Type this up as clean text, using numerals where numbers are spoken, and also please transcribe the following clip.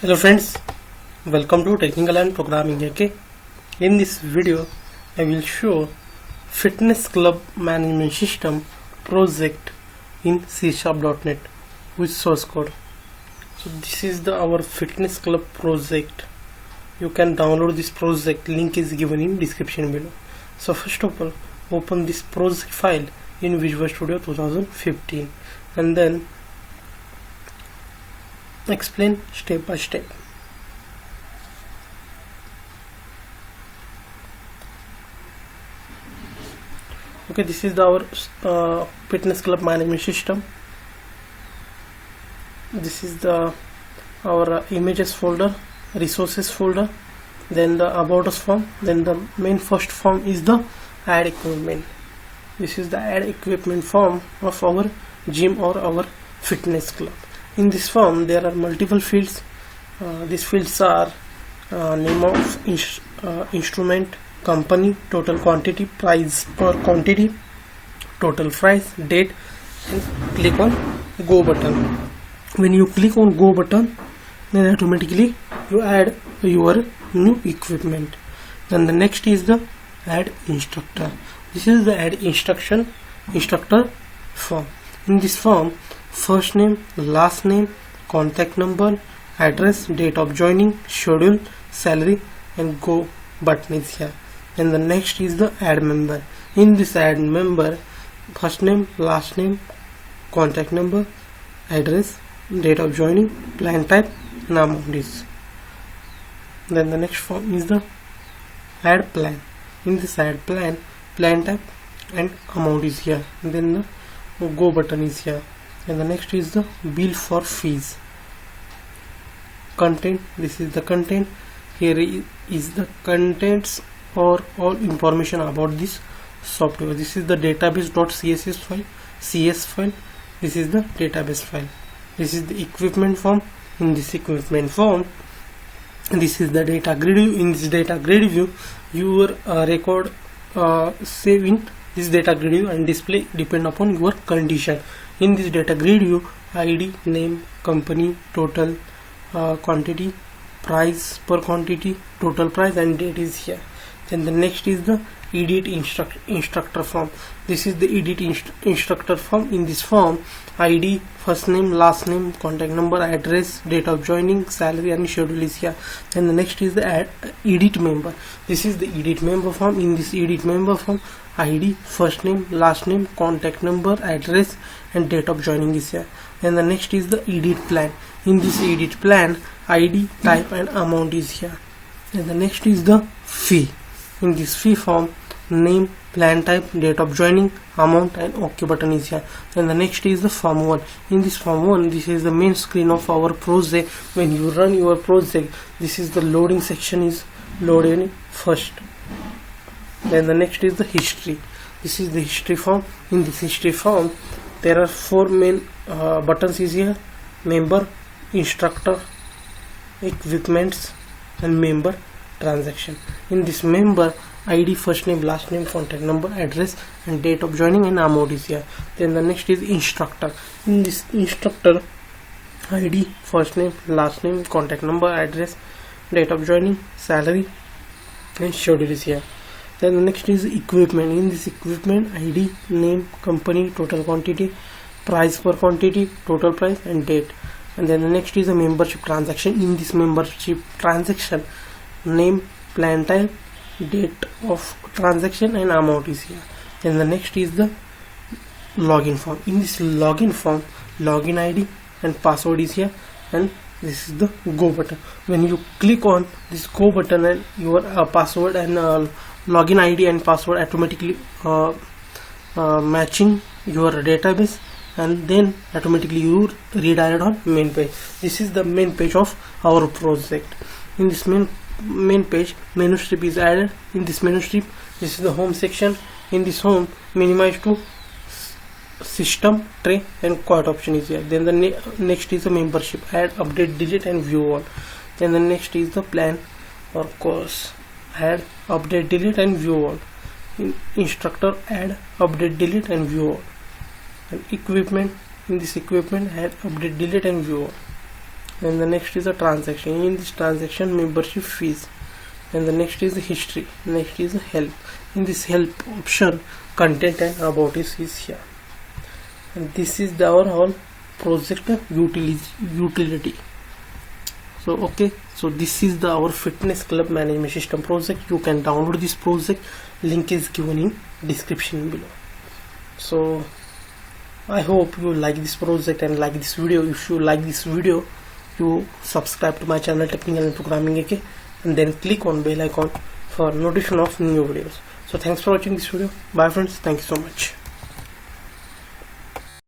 Hello friends, welcome to Technical and Programming AK. In this video, I will show Fitness Club Management System project in C#.NET with source code. So this is our Fitness Club project. You can download this project, link is given in description below. So first of all, open this project file in Visual Studio 2015 and then explain step by step. Okay, this is our Fitness Club Management System. This is our images folder, resources folder, then the about us form, then the main first form is the add equipment. This is the add equipment form of our gym or our fitness club. In this form there are multiple fields. These fields are name of instrument, company, total quantity, price per quantity, total price, date, and click on go button. When you click on go button, then automatically you add your new equipment. Then the next is the add instructor. This is the add instructor form. In this form, first name, last name, contact number, address, date of joining, schedule, salary, and go button is here. And the next is the add member. In this add member, first name, last name, contact number, address, date of joining, plan type, and amount is. Then the next form is the add plan. In this add plan, plan type and amount is here. And then the go button is here. And the next is the bill for fees. Content, this is the content. Here is the contents or all information about this software. This is the database.css file, CS file. This is the database file. This is the equipment form. In this equipment form, this is the data grid view. In this data grid view, your record save in this data grid view and display depend upon your condition. In this data grid view, ID, name, company, total quantity, price per quantity, total price, and date is here. Then the next is the edit instructor form. This is the edit instructor form. In this form, ID, first name, last name, contact number, address, date of joining, salary, and schedule is here. Then the next is the edit member. This is the edit member form. In this edit member form, ID, first name, last name, contact number, address, and date of joining is here. Then the next is the edit plan. In this edit plan, ID, type, and amount is here. And the next is the fee. In this fee form, name, plan type, date of joining, amount, and OK button is here. Then the next is the form 1. In this form 1, this is the main screen of our project. When you run your project, this is the loading section is loaded first. Then the next is the history. This is the history form. In this history form, there are 4 main buttons is here: member, instructor, equipments, and member transaction. In this member, ID, first name, last name, contact number, address, and date of joining, and amount is here. Then the next is instructor. In this instructor, ID, first name, last name, contact number, address, date of joining, salary, and schedule is here. Then the next is equipment. In this equipment, ID, name, company, total quantity, price per quantity, total price, and date. And then the next is a membership transaction. In this membership transaction, name, plan type, date of transaction, and amount is here. Then the next is the login form. In this login form, login ID and password is here, and this is the go button. When you click on this go button, and your password and login ID and password automatically matching your database, and then automatically you redirect on main page. This is the main page of our project. In this main page, menu strip is added. In this menu strip, this is the home section. In this home, minimize to system, tray, and quote option is here. Then the next is the membership, add, update, delete, and view all. Then the next is the plan or course, add, update, delete, and view all. In instructor, add, update, delete, and view all. And equipment, in this equipment, add, update, delete, and view all. and the next is the transaction. In this transaction, membership fees, and the next is the history, next is the help. In this help option, content and about is here, and this is our whole project utility. So okay, so this is our fitness club management system project. You can download this project, link is given in description below. So I hope you like this project and like this video. If you like this video, you subscribe to my channel Technical and Programming AK, and then click on bell icon for notification of new videos. So thanks for watching this video. Bye friends, thank you so much.